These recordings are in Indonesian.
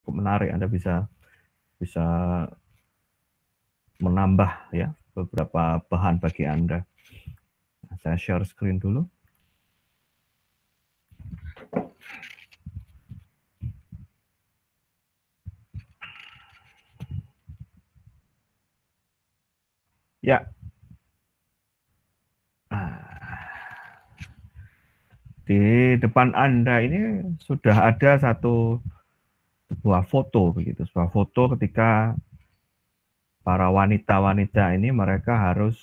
cukup menarik. Anda bisa bisa menambah ya beberapa bahan bagi Anda. Nah, saya share screen dulu. Ya. Di depan Anda ini sudah ada sebuah foto begitu, sebuah foto ketika para wanita-wanita ini mereka harus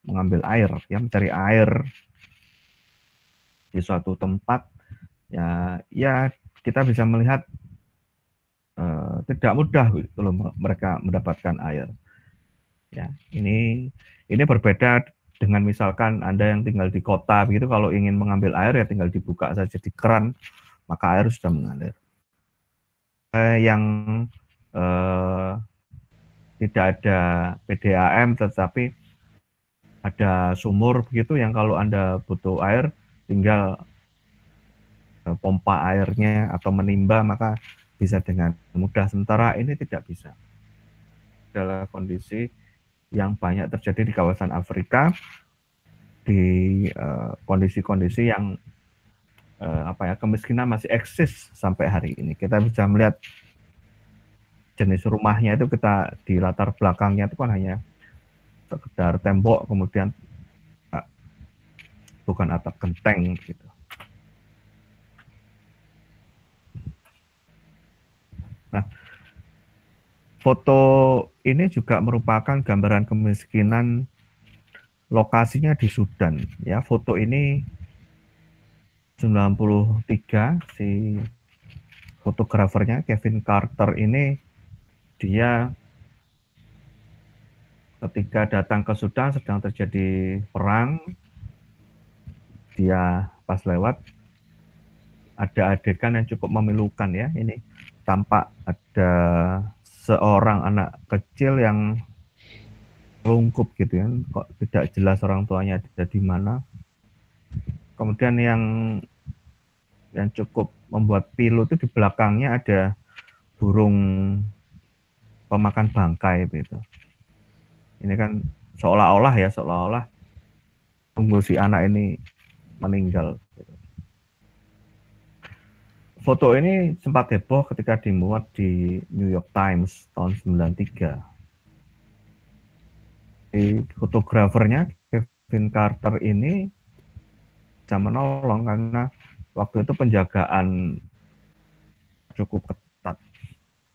mengambil air, ya mencari air di suatu tempat. Ya kita bisa melihat tidak mudah gitu loh mereka mendapatkan air. Ya, ini berbeda dengan misalkan Anda yang tinggal di kota begitu, kalau ingin mengambil air ya tinggal dibuka saja di keran, maka air sudah mengalir. Yang tidak ada PDAM tetapi ada sumur begitu yang kalau Anda butuh air tinggal pompa airnya atau menimba maka bisa dengan mudah, sementara ini tidak bisa. Adalah kondisi yang banyak terjadi di kawasan Afrika, di kondisi-kondisi yang kemiskinan masih eksis sampai hari ini. Kita bisa melihat jenis rumahnya itu, kita di latar belakangnya itu kan hanya sekedar tembok, kemudian bukan atap genteng gitu. Nah, foto ini juga merupakan gambaran kemiskinan lokasinya di Sudan. Ya, foto ini 93, si fotografernya Kevin Carter ini dia ketika datang ke Sudan sedang terjadi perang, dia pas lewat ada adegan yang cukup memilukan ya. Ini tampak ada seorang anak kecil yang rungkup gitu ya, kok tidak jelas orang tuanya ada di mana. Kemudian yang cukup membuat pilu itu di belakangnya ada burung pemakan bangkai gitu. Ini kan seolah-olah tunggu si anak ini meninggal. Foto ini sempat heboh ketika dimuat di New York Times tahun 93. Fotografernya Kevin Carter ini bisa menolong karena waktu itu penjagaan cukup ketat.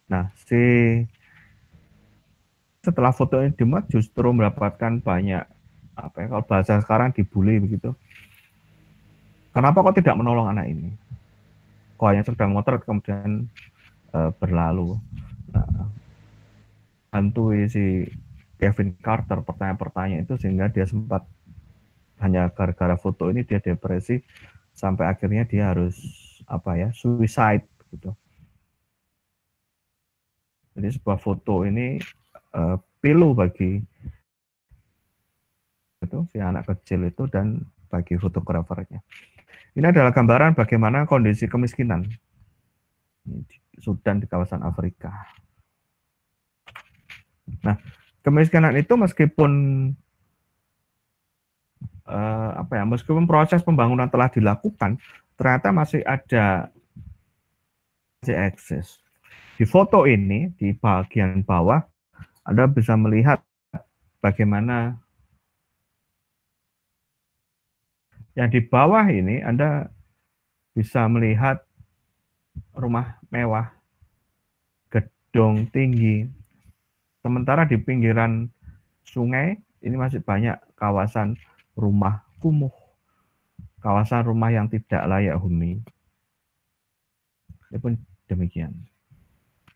Nah, setelah foto ini dimuat justru mendapatkan banyak kalau bahasa sekarang dibully begitu. Kenapa kok tidak menolong anak ini? Kok hanya sedang motret kemudian berlalu. Nah, bantu si Kevin Carter pertanyaan-pertanyaan itu sehingga dia sempat, hanya gara-gara foto ini dia depresi sampai akhirnya dia harus suicide gitu. Jadi sebuah foto ini pilu bagi itu si anak kecil itu dan bagi fotografernya. Ini adalah gambaran bagaimana kondisi kemiskinan di Sudan, di kawasan Afrika. Nah, kemiskinan itu meskipun meskipun proses pembangunan telah dilakukan, ternyata masih eksis. Di foto ini di bagian bawah Anda bisa melihat bagaimana yang di bawah ini Anda bisa melihat rumah mewah, gedung tinggi. Sementara di pinggiran sungai ini masih banyak kawasan rumah kumuh, kawasan rumah yang tidak layak huni. Ini pun demikian.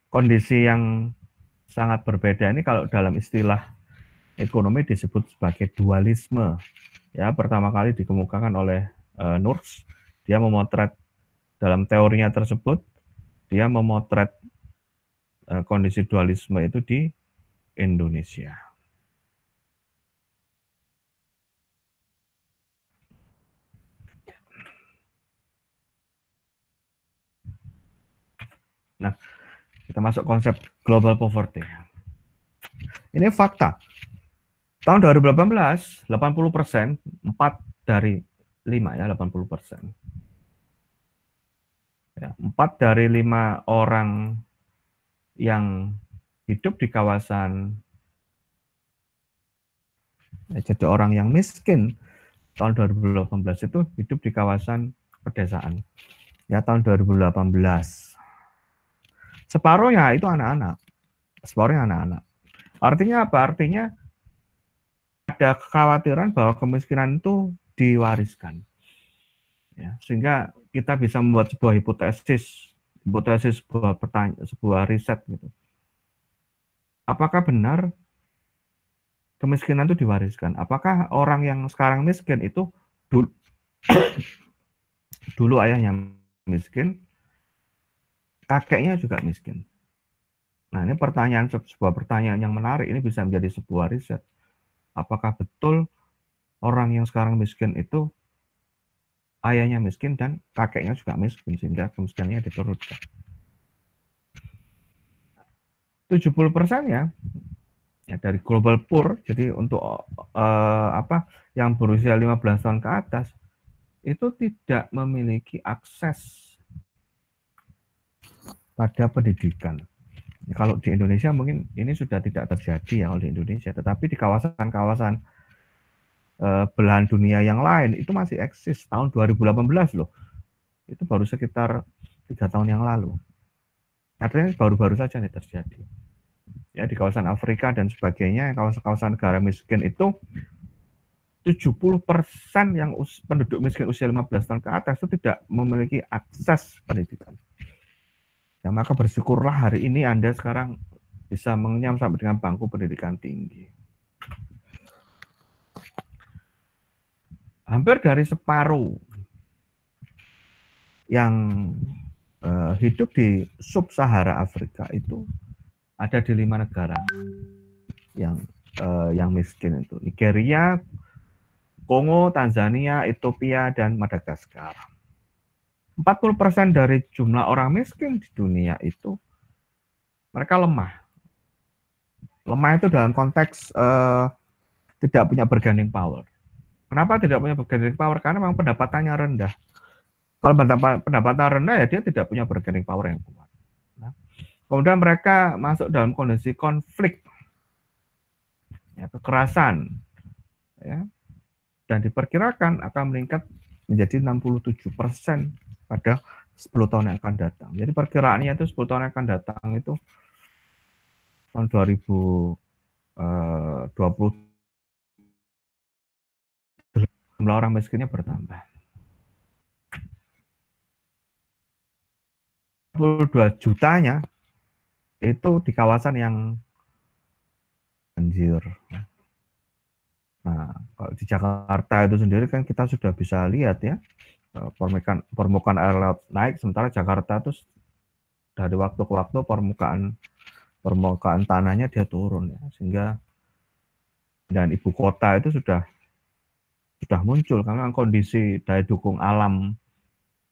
Kondisi yang sangat berbeda ini kalau dalam istilah ekonomi disebut sebagai dualisme. Ya, pertama kali dikemukakan oleh Nurse. Dia memotret dalam teorinya tersebut, dia memotret kondisi dualisme itu di Indonesia. Nah, Kita masuk konsep global poverty. Ini fakta. Tahun 2018, 80%, 4 dari 5 ya, 80%. Ya, 4 dari 5 orang yang hidup di kawasan, jadi orang yang miskin tahun 2018 itu hidup di kawasan pedesaan. Ya, tahun 2018. Separuhnya itu anak-anak. Separuhnya anak-anak. Artinya apa? Artinya ada kekhawatiran bahwa kemiskinan itu diwariskan. Ya, sehingga kita bisa membuat sebuah hipotesis sebuah riset gitu. Apakah benar kemiskinan itu diwariskan? Apakah orang yang sekarang miskin itu dulu, dulu ayahnya miskin, kakeknya juga miskin? Nah, ini sebuah pertanyaan yang menarik. Ini bisa menjadi sebuah riset. Apakah betul orang yang sekarang miskin itu ayahnya miskin dan kakeknya juga miskin sehingga kemiskinannya diturunkan? 70% ya dari global poor, jadi untuk yang berusia 15 tahun ke atas itu tidak memiliki akses pada pendidikan. Kalau di Indonesia mungkin ini sudah tidak terjadi ya kalau di Indonesia, tetapi di kawasan-kawasan belahan dunia yang lain itu masih eksis. Tahun 2018 loh, itu baru sekitar 3 tahun yang lalu. Artinya baru-baru saja ini terjadi. Ya, di kawasan Afrika dan sebagainya, kawasan-kawasan negara miskin itu 70% yang penduduk miskin usia 15 tahun ke atas itu tidak memiliki akses pendidikan. Ya, maka bersyukurlah hari ini Anda sekarang bisa mengenyam sampai dengan bangku pendidikan tinggi. Hampir dari separuh yang hidup di sub-Sahara Afrika itu ada di 5 negara yang miskin itu. Nigeria, Kongo, Tanzania, Ethiopia, dan Madagaskar. 40% dari jumlah orang miskin di dunia itu mereka lemah. Lemah itu dalam konteks tidak punya bargaining power. Kenapa tidak punya bargaining power? Karena memang pendapatannya rendah. Kalau pendapatan rendah ya dia tidak punya bargaining power yang kuat. Nah, kemudian mereka masuk dalam kondisi konflik, ya, kekerasan, ya, dan diperkirakan akan meningkat menjadi 67% pada 10 tahun yang akan datang. Jadi perkiraannya itu 10 tahun yang akan datang itu tahun 2020 jumlah orang miskinnya bertambah. 22 jutanya itu di kawasan yang banjir. Nah, kalau di Jakarta itu sendiri kan kita sudah bisa lihat ya, permukaan air laut naik, sementara Jakarta itu dari waktu ke waktu permukaan tanahnya dia turun ya, sehingga dan ibu kota itu sudah muncul karena kondisi daya dukung alam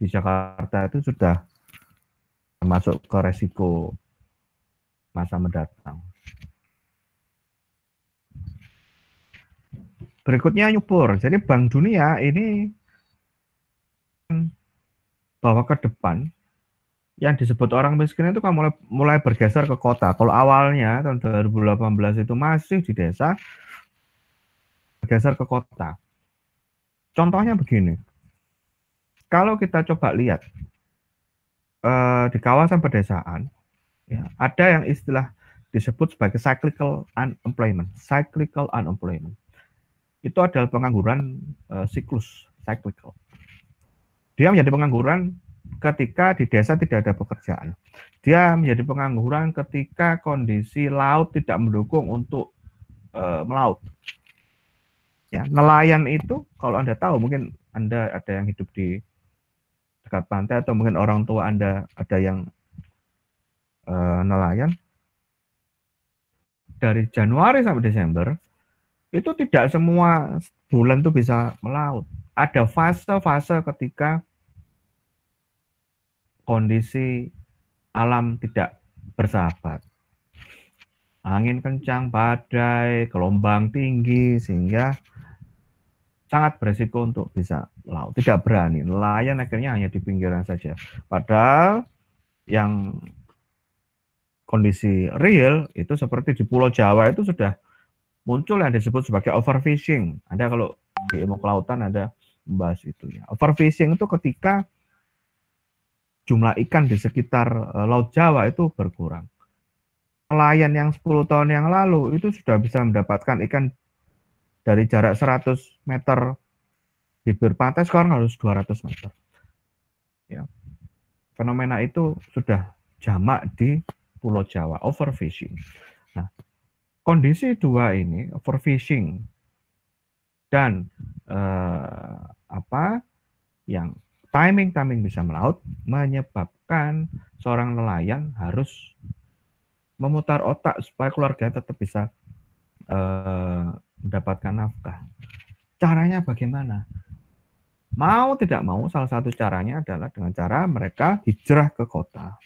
di Jakarta itu sudah masuk ke resiko masa mendatang. Berikutnya nyubur. Jadi Bank Dunia ini bahwa ke depan yang disebut orang miskin itu kan mulai bergeser ke kota. Kalau awalnya tahun 2018 itu masih di desa, bergeser ke kota. Contohnya begini, kalau kita coba lihat di kawasan pedesaan, ya, ada yang istilah disebut sebagai cyclical unemployment. Cyclical unemployment itu adalah pengangguran siklus, cyclical. Dia menjadi pengangguran ketika di desa tidak ada pekerjaan. Dia menjadi pengangguran ketika kondisi laut tidak mendukung untuk melaut. Ya, nelayan itu kalau Anda tahu, mungkin Anda ada yang hidup di dekat pantai atau mungkin orang tua Anda ada yang nelayan. Dari Januari sampai Desember itu tidak semua bulan itu bisa melaut. Ada fase-fase ketika kondisi alam tidak bersahabat. Angin kencang, badai, gelombang tinggi, sehingga sangat beresiko untuk bisa laut. Tidak berani. Nelayan akhirnya hanya di pinggiran saja. Padahal yang kondisi real itu seperti di Pulau Jawa itu sudah muncul yang disebut sebagai overfishing. Ada kalau di ilmu kelautan ada membahas itu ya. Overfishing itu ketika jumlah ikan di sekitar Laut Jawa itu berkurang. Nelayan yang 10 tahun yang lalu itu sudah bisa mendapatkan ikan dari jarak 100 meter bibir pantai, sekarang harus 200 meter. Ya. Fenomena itu sudah jamak di Pulau Jawa, overfishing. Nah, kondisi dua ini, overfishing dan yang timing bisa melaut, menyebabkan seorang nelayan harus memutar otak supaya keluarga tetap bisa mendapatkan nafkah. Caranya bagaimana? Mau tidak mau, salah satu caranya adalah dengan cara mereka hijrah ke kota.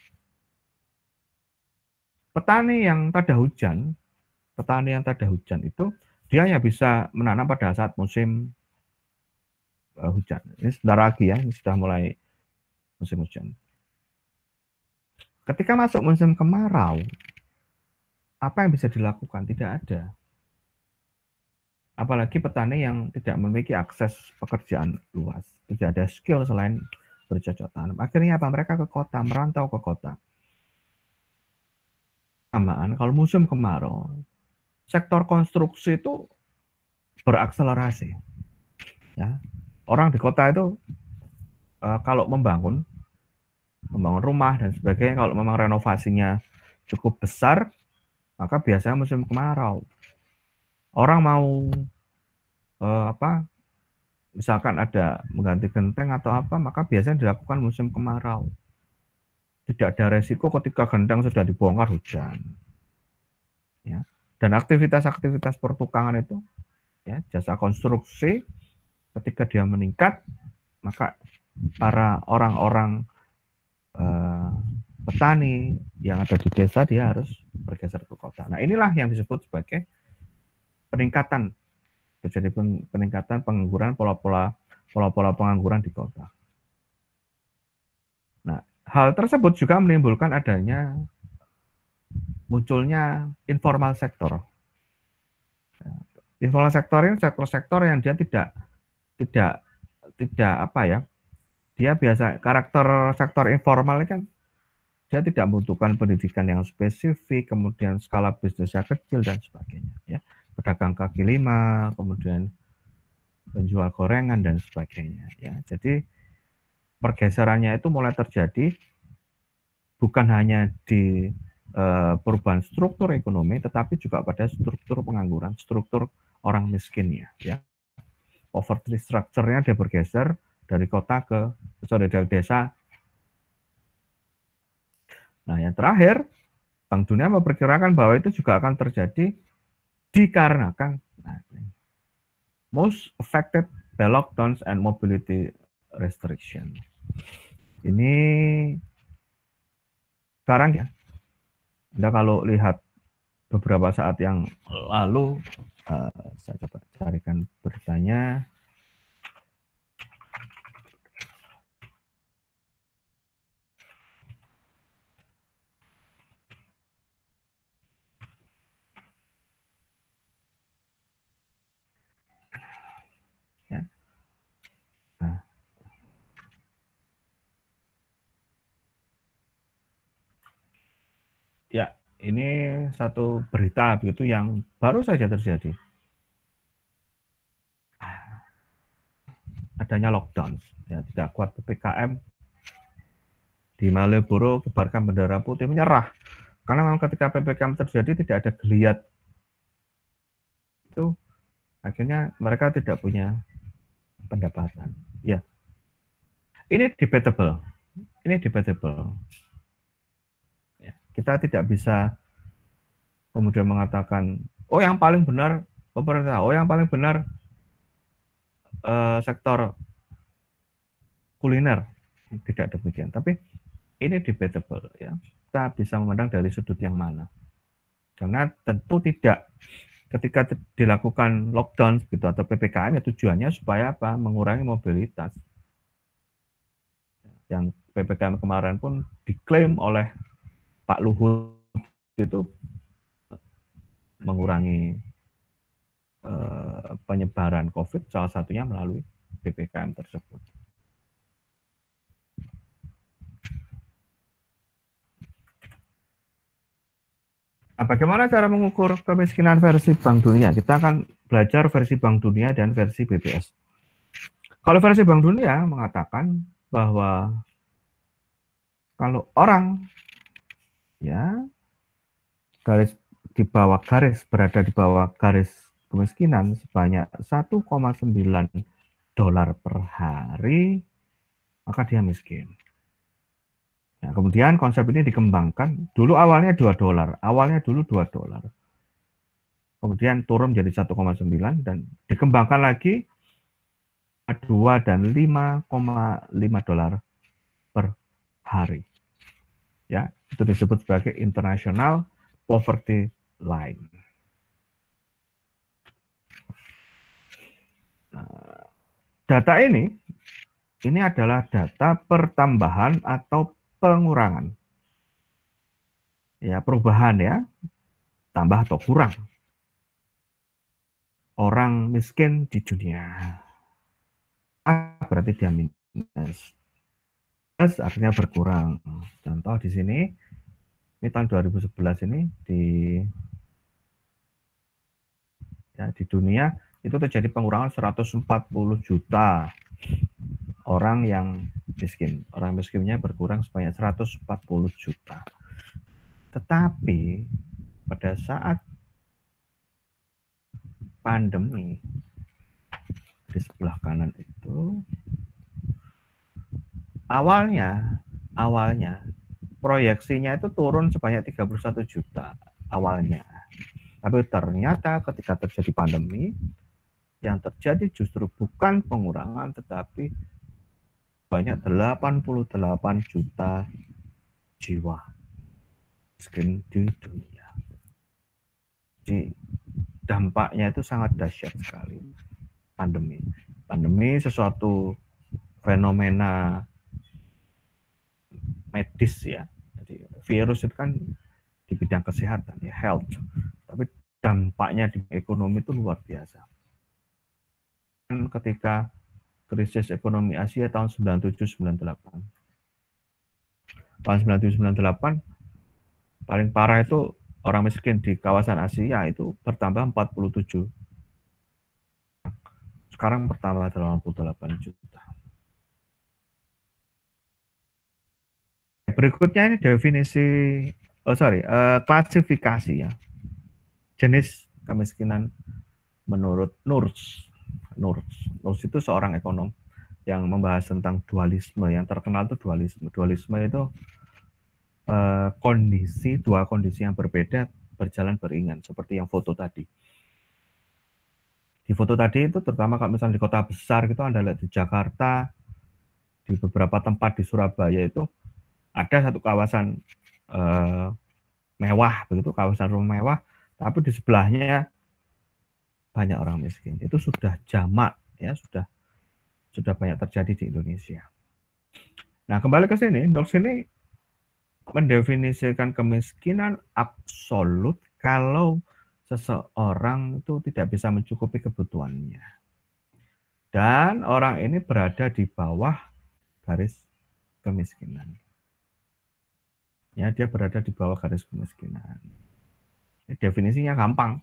Petani yang tak ada hujan itu dia hanya bisa menanam pada saat musim hujan. Ini sebentar lagi ya, ini sudah mulai musim hujan. Ketika masuk musim kemarau, apa yang bisa dilakukan? Tidak ada. Apalagi petani yang tidak memiliki akses pekerjaan luas, tidak ada skill selain bercocok tanam. Akhirnya apa? Mereka ke kota, merantau ke kota. Samaan kalau musim kemarau, sektor konstruksi itu berakselerasi. Ya. Orang di kota itu kalau membangun rumah dan sebagainya, kalau memang renovasinya cukup besar, maka biasanya musim kemarau. Orang mau misalkan ada mengganti genteng atau apa, maka biasanya dilakukan musim kemarau. Tidak ada resiko ketika genteng sudah dibongkar hujan. Ya. Dan aktivitas-aktivitas pertukangan itu, ya, jasa konstruksi, ketika dia meningkat, maka para orang-orang petani yang ada di desa dia harus bergeser ke kota. Nah, inilah yang disebut sebagai peningkatan, terjadi peningkatan pengangguran, pola-pola pengangguran di kota. Nah, hal tersebut juga menimbulkan adanya munculnya informal sektor. Informal sektor ini sektor-sektor yang dia tidak dia biasa karakter sektor informal kan dia tidak membutuhkan pendidikan yang spesifik, kemudian skala bisnisnya kecil dan sebagainya. Ya, pedagang kaki lima, kemudian penjual gorengan dan sebagainya. Ya, jadi pergeserannya itu mulai terjadi bukan hanya di perubahan struktur ekonomi, tetapi juga pada struktur pengangguran, struktur orang miskinnya. Ya, poverty structure-nya dia bergeser dari kota dari desa. Nah, yang terakhir, Bank Dunia memperkirakan bahwa itu juga akan terjadi dikarenakan most affected by lockdowns and mobility restriction. Ini sekarang ya, Anda kalau lihat beberapa saat yang lalu, saya coba carikan beritanya. Ya. Nah. Ya, ini satu berita begitu yang baru saja terjadi. Adanya lockdown, ya, tidak kuat PPKM, di Malioboro kibarkan bendera putih, menyerah. Karena memang ketika PPKM terjadi tidak ada geliat, itu akhirnya mereka tidak punya pendapatan. Ya, ini debatable. Ya, kita tidak bisa kemudian mengatakan, oh yang paling benar pemerintah, oh yang paling benar sektor kuliner. Tidak demikian. Tapi ini debatable. Ya. kita bisa memandang dari sudut yang mana. Karena tentu tidak ketika dilakukan lockdown gitu atau PPKM ya tujuannya supaya apa? Mengurangi mobilitas. Yang PPKM kemarin pun diklaim oleh Pak Luhut itu mengurangi penyebaran COVID, salah satunya melalui PPKM tersebut. Nah, bagaimana cara mengukur kemiskinan versi Bank Dunia? Kita akan belajar versi Bank Dunia dan versi BPS. Kalau versi Bank Dunia mengatakan bahwa kalau orang ya garis di bawah garis berada di bawah garis kemiskinan sebanyak 1,9 dolar per hari, maka dia miskin. Nah, kemudian konsep ini dikembangkan. Dulu awalnya 2 dolar, awalnya dulu 2 dolar. Kemudian turun menjadi 1,9 dan dikembangkan lagi 2 dan 5,5 dolar per hari. Ya, itu disebut sebagai International Poverty Line. Nah, data ini adalah data pertambahan atau pengurangan. Ya, perubahan ya, tambah atau kurang. Orang miskin di dunia. Berarti dia minus. Minus artinya berkurang. Contoh di sini, ini tahun 2011 ini di dunia itu terjadi pengurangan 140 juta orang yang miskin. Orang miskinnya berkurang sebanyak 140 juta. Tetapi pada saat pandemi di sebelah kanan itu awalnya proyeksinya itu turun sebanyak 31 juta awalnya. Tapi ternyata ketika terjadi pandemi yang terjadi justru bukan pengurangan tetapi banyak 88 juta jiwa miskin di dunia. Jadi dampaknya itu sangat dahsyat sekali. Pandemi sesuatu fenomena medis ya. Jadi virus itu kan di bidang kesehatan ya, health. Tapi dampaknya di ekonomi itu luar biasa. Ketika krisis ekonomi Asia tahun 97-98. Tahun 97-98 paling parah itu orang miskin di kawasan Asia itu bertambah 47. Sekarang bertambah 88 juta. Berikutnya ini definisi, klasifikasi ya. Jenis kemiskinan menurut Nurse. Nurse itu seorang ekonom yang membahas tentang dualisme. Yang terkenal itu dualisme. Dualisme itu dua kondisi yang berbeda berjalan beriringan seperti yang foto tadi. Di foto tadi itu terutama kalau misalnya di kota besar gitu Anda lihat di Jakarta, di beberapa tempat di Surabaya itu ada satu kawasan mewah begitu, kawasan rumah mewah, tapi di sebelahnya banyak orang miskin. Itu sudah jamak ya, sudah banyak terjadi di Indonesia. Nah, kembali ke sini, Nurse ini mendefinisikan kemiskinan absolut kalau seseorang itu tidak bisa mencukupi kebutuhannya. Dan orang ini berada di bawah garis kemiskinan. Ya, dia berada di bawah garis kemiskinan. Ini definisinya gampang.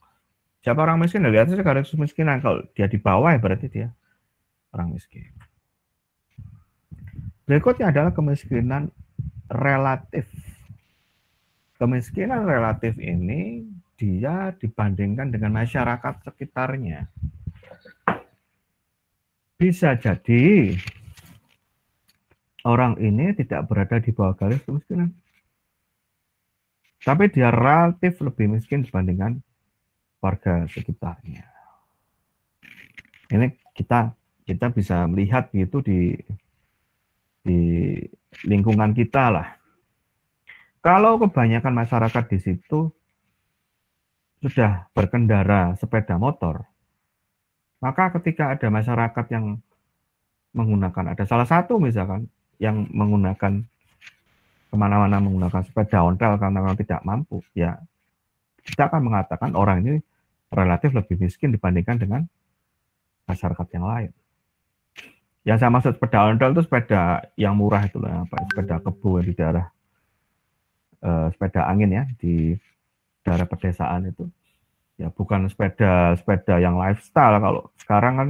Siapa orang miskin? Lihat saja garis kemiskinan. Kalau dia di bawah ya berarti dia orang miskin. Berikutnya adalah kemiskinan relatif. Kemiskinan relatif ini dia dibandingkan dengan masyarakat sekitarnya. Bisa jadi orang ini tidak berada di bawah garis kemiskinan, tapi dia relatif lebih miskin dibandingkan warga sekitarnya. Ini kita bisa melihat gitu di lingkungan kita lah. Kalau kebanyakan masyarakat di situ sudah berkendara sepeda motor, maka ketika ada masyarakat yang menggunakan, ada salah satu misalkan yang menggunakan kemana-mana menggunakan sepeda ontel karena memang tidak mampu, ya kita akan mengatakan orang ini relatif lebih miskin dibandingkan dengan masyarakat yang lain. Yang saya maksud sepeda ontel itu sepeda yang murah itu lah, apa sepeda kebo di daerah sepeda angin ya di daerah pedesaan itu. Ya bukan sepeda yang lifestyle. Kalau sekarang kan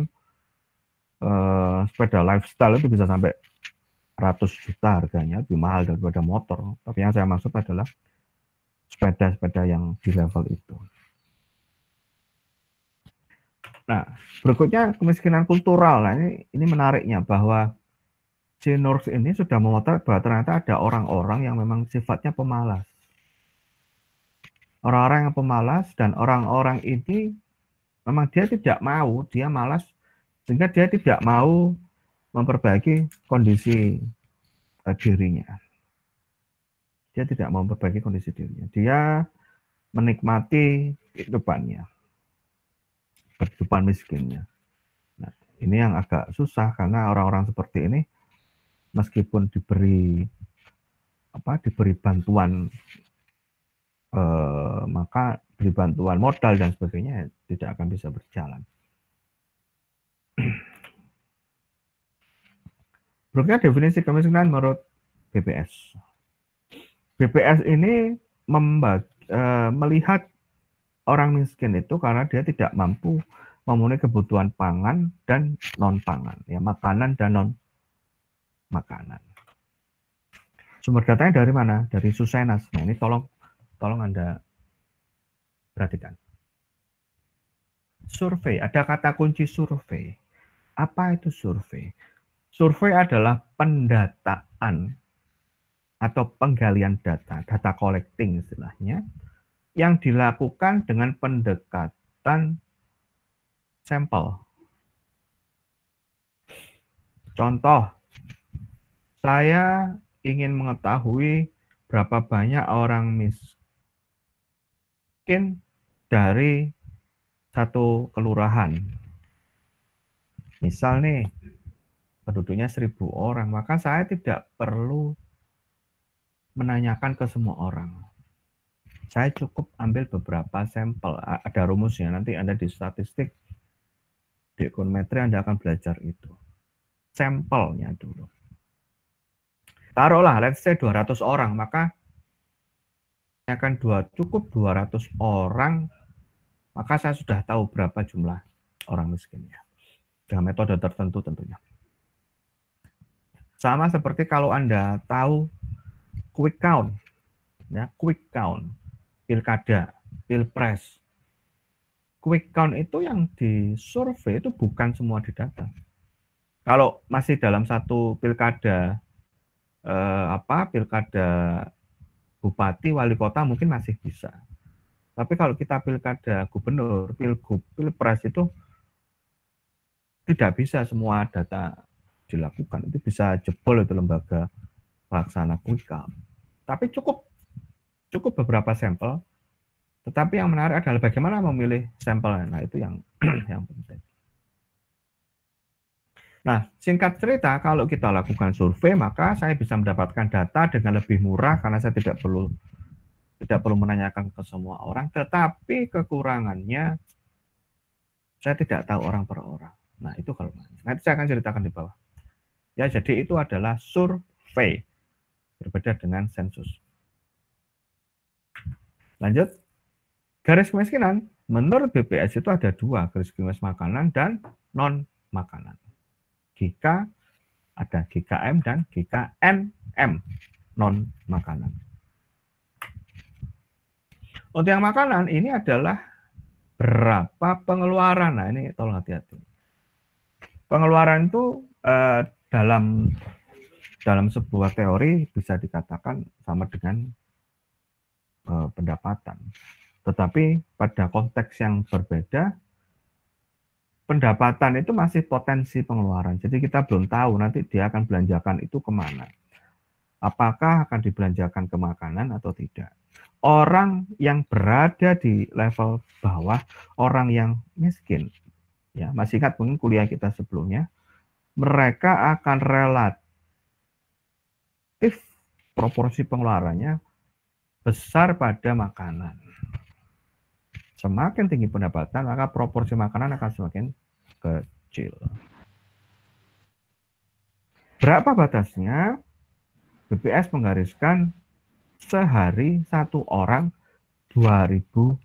sepeda lifestyle itu bisa sampai ratus juta harganya, lebih mahal daripada motor. Tapi yang saya maksud adalah sepeda-sepeda yang di level itu. Nah, berikutnya kemiskinan kultural. Nah, ini menariknya bahwa Genorgs ini sudah memotret bahwa ternyata ada orang-orang yang memang sifatnya pemalas. Orang-orang yang pemalas dan orang-orang ini memang dia tidak mau, dia malas, sehingga dia tidak mau memperbaiki kondisi dirinya. Dia tidak mau memperbaiki kondisi dirinya. Dia menikmati kehidupannya, kehidupan miskinnya. Nah, ini yang agak susah karena orang-orang seperti ini meskipun diberi bantuan maka beri bantuan modal dan sebagainya tidak akan bisa berjalan. Berikutnya definisi kemiskinan menurut BPS. BPS ini melihat orang miskin itu karena dia tidak mampu memenuhi kebutuhan pangan dan non pangan, ya makanan dan non makanan. Sumber datanya dari mana? Dari Susenas. Nah, ini tolong Anda perhatikan. Survei, ada kata kunci survei. Apa itu survei? Survei adalah pendataan atau penggalian data collecting istilahnya, yang dilakukan dengan pendekatan sampel. Contoh, saya ingin mengetahui berapa banyak orang miskin dari satu kelurahan. Misal nih, penduduknya 1.000 orang, maka saya tidak perlu menanyakan ke semua orang. Saya cukup ambil beberapa sampel, ada rumusnya, nanti Anda di statistik, di ekonometri Anda akan belajar itu. Sampelnya dulu. Taruhlah, let's say 200 orang, maka akan cukup 200 orang, maka saya sudah tahu berapa jumlah orang miskinnya. Dengan metode tertentu tentunya. Sama seperti kalau Anda tahu quick count, ya, quick count, pilkada, pilpres. Quick count itu yang disurvei itu bukan semua didata. Kalau masih dalam satu pilkada, pilkada bupati, wali kota mungkin masih bisa. Tapi kalau kita pilkada gubernur, pilgub, pilpres itu tidak bisa semua data dilakukan. Itu bisa jebol itu lembaga pelaksana quick count. Tapi cukup beberapa sampel. Tetapi yang menarik adalah bagaimana memilih sampel. Nah, itu yang yang penting. Nah, singkat cerita, kalau kita lakukan survei, maka saya bisa mendapatkan data dengan lebih murah karena saya tidak perlu menanyakan ke semua orang. Tetapi kekurangannya, saya tidak tahu orang per orang. Nah, itu kalau nanti saya akan ceritakan di bawah. Ya, jadi itu adalah survei, berbeda dengan sensus. Lanjut, garis kemiskinan menurut BPS itu ada dua, garis kemiskinan makanan dan non makanan. GK ada GKM dan GKNM, non makanan. Untuk yang makanan ini adalah berapa pengeluaran. Nah, ini tolong hati-hati. Pengeluaran itu dalam sebuah teori bisa dikatakan sama dengan pendapatan. Tetapi pada konteks yang berbeda, pendapatan itu masih potensi pengeluaran. Jadi kita belum tahu nanti dia akan belanjakan itu kemana. apakah akan dibelanjakan ke makanan atau tidak. Orang yang berada di level bawah, orang yang miskin, ya masih ingat mungkin kuliah kita sebelumnya, mereka akan relatif proporsi pengeluarannya besar pada makanan. Semakin tinggi pendapatan, maka proporsi makanan akan semakin kecil. Berapa batasnya? BPS menggariskan sehari satu orang 2.100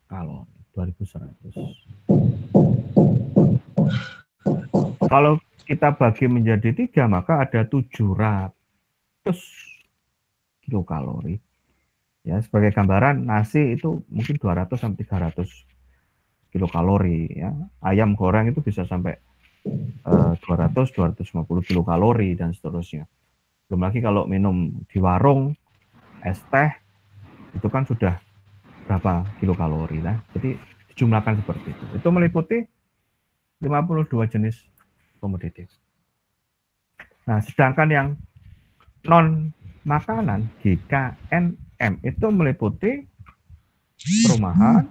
kalori. 2.100. Kalau kita bagi menjadi 3, maka ada 700 kilokalori. Ya, sebagai gambaran, nasi itu mungkin 200 sampai 300 kilokalori. Ya. Ayam goreng itu bisa sampai 200-250 kilokalori dan seterusnya. Belum lagi kalau minum di warung, es teh, itu kan sudah berapa kilokalori. Nah, jadi dijumlahkan seperti itu. Itu meliputi 52 jenis komoditis. Nah, sedangkan yang non makanan GKNM itu meliputi perumahan,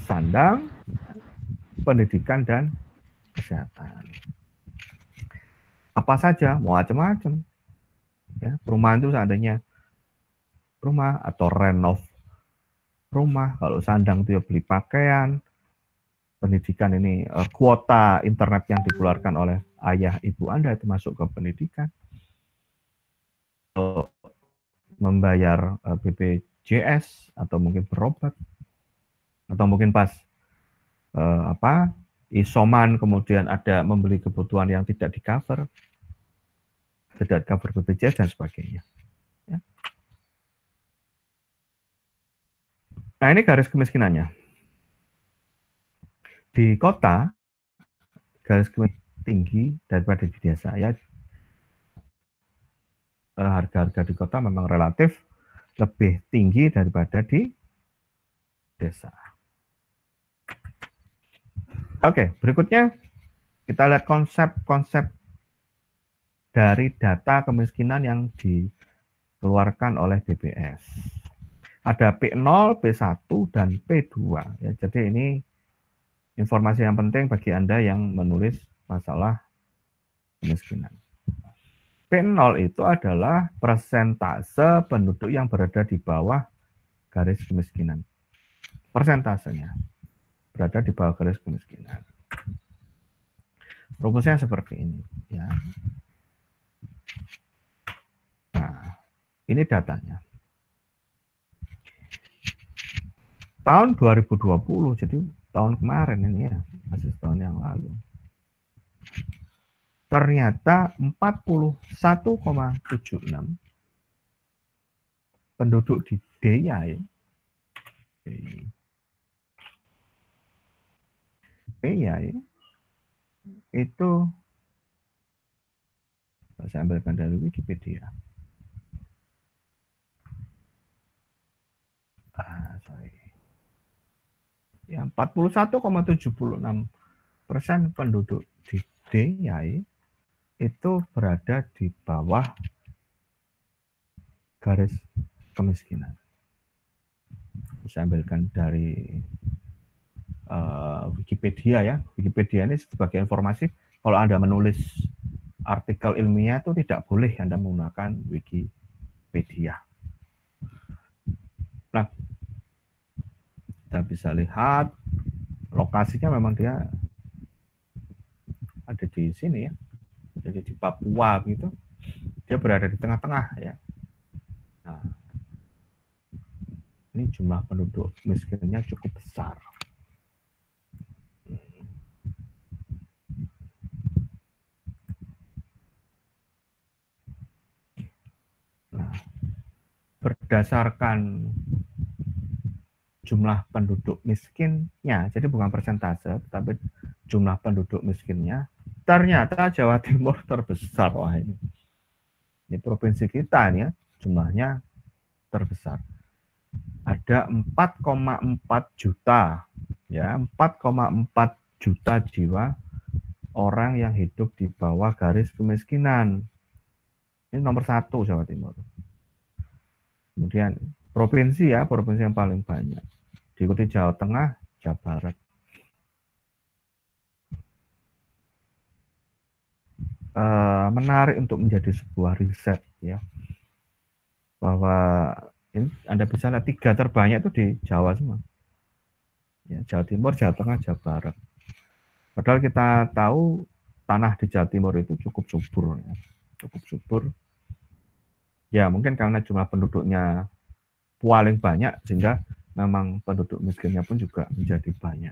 sandang, pendidikan dan kesehatan. Apa saja, macam-macam. Ya, perumahan itu seandainya rumah atau renov rumah, kalau sandang itu ya beli pakaian, pendidikan ini kuota internet yang dikeluarkan oleh ayah ibu Anda itu masuk ke pendidikan. Membayar BPJS atau mungkin berobat atau mungkin pas isoman kemudian ada membeli kebutuhan yang tidak di-cover, tidak cover BPJS dan sebagainya. Ya. Nah, ini garis kemiskinannya. Di kota garis kemiskinan tinggi daripada di desa. Ya, harga-harga di kota memang relatif lebih tinggi daripada di desa. Oke, berikutnya kita lihat konsep-konsep dari data kemiskinan yang dikeluarkan oleh BPS. Ada P0, P1, dan P2. Ya, jadi ini informasi yang penting bagi Anda yang menulis masalah kemiskinan. P0 itu adalah persentase penduduk yang berada di bawah garis kemiskinan. Persentasenya berada di bawah garis kemiskinan. Rumusnya seperti ini. Ya. Nah, ini datanya. Tahun 2020, jadi tahun kemarin ini ya, masih setahun yang lalu. Ternyata 41,76 penduduk di DIY itu, saya ambilkan dari Wikipedia. Ya, 41,76% penduduk di DIY itu berada di bawah garis kemiskinan. Saya ambilkan dari Wikipedia ya. Wikipedia ini sebagai informasi, kalau Anda menulis artikel ilmiah itu tidak boleh Anda menggunakan Wikipedia. Nah, kita bisa lihat lokasinya memang dia ada di sini ya. Jadi di Papua gitu. Dia berada di tengah-tengah ya. Nah, ini jumlah penduduk miskinnya cukup besar. Nah, berdasarkan jumlah penduduk miskinnya, jadi bukan persentase, tapi jumlah penduduk miskinnya, ternyata Jawa Timur terbesar. Wah, ini provinsi kita nih ya, jumlahnya terbesar. Ada 4,4 juta, ya 4,4 juta jiwa orang yang hidup di bawah garis kemiskinan. Ini nomor 1 Jawa Timur. Kemudian provinsi ya, provinsi yang paling banyak. Diikuti Jawa Tengah, Jawa Barat. Menarik untuk menjadi sebuah riset ya, bahwa ini Anda bisa lihat 3 terbanyak itu di Jawa semua. Ya, Jawa Timur, Jawa Tengah, Jawa Barat. Padahal kita tahu tanah di Jawa Timur itu cukup subur, ya. Cukup subur. Ya mungkin karena jumlah penduduknya paling banyak sehingga memang penduduk miskinnya pun juga menjadi banyak.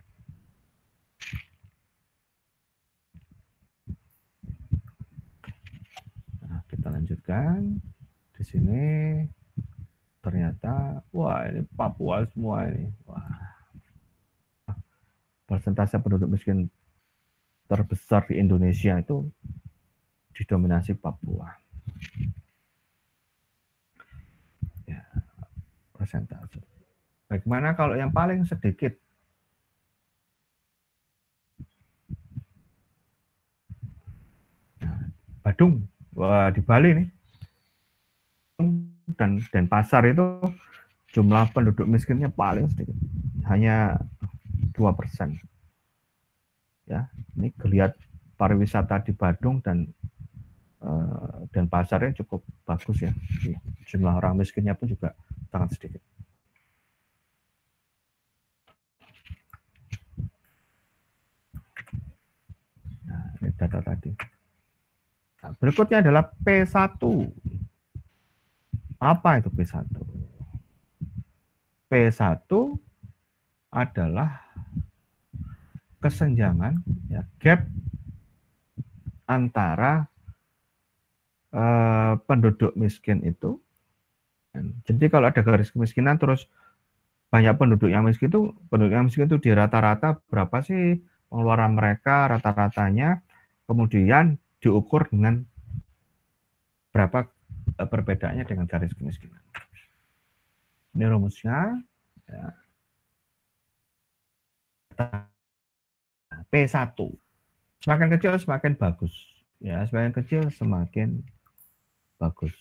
Nah, kita lanjutkan. Di sini ternyata, wah ini Papua semua ini. Wah, persentase penduduk miskin terbesar di Indonesia itu didominasi Papua. Ya, persentase. Bagaimana kalau yang paling sedikit? Nah, Badung, wah di Bali nih. Dan Denpasar itu jumlah penduduk miskinnya paling sedikit, hanya 2%. Ya, ini geliat pariwisata di Badung dan Denpasarnya cukup bagus ya. Jumlah orang miskinnya pun juga sangat sedikit. Nah, ini data tadi. Nah, berikutnya adalah P1. Apa itu P1? P1 adalah kesenjangan, ya, gap antara penduduk miskin itu. Jadi kalau ada garis kemiskinan terus banyak penduduk yang miskin itu di rata-rata berapa sih pengeluaran mereka rata-ratanya, kemudian diukur dengan berapa perbedaannya dengan garis kemiskinan. Ini rumusnya. Ya. P1. Semakin kecil semakin bagus. Ya, semakin kecil semakin bagus.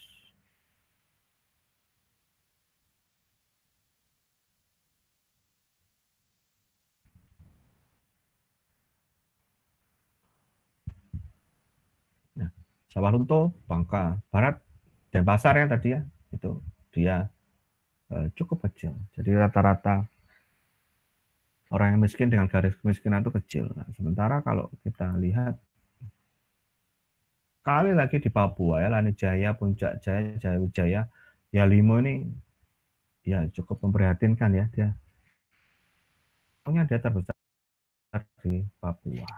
Nah, Sawalunto, Bangka Barat, Denpasar yang tadi ya, itu dia cukup kecil. Jadi rata-rata orang yang miskin dengan garis kemiskinan itu kecil. Nah, sementara kalau kita lihat kali lagi di Papua ya, Lanijaya, Puncak Jaya, Jaya Wijaya, ya Limo ini ya cukup memprihatinkan ya, dia terbesar di Papua.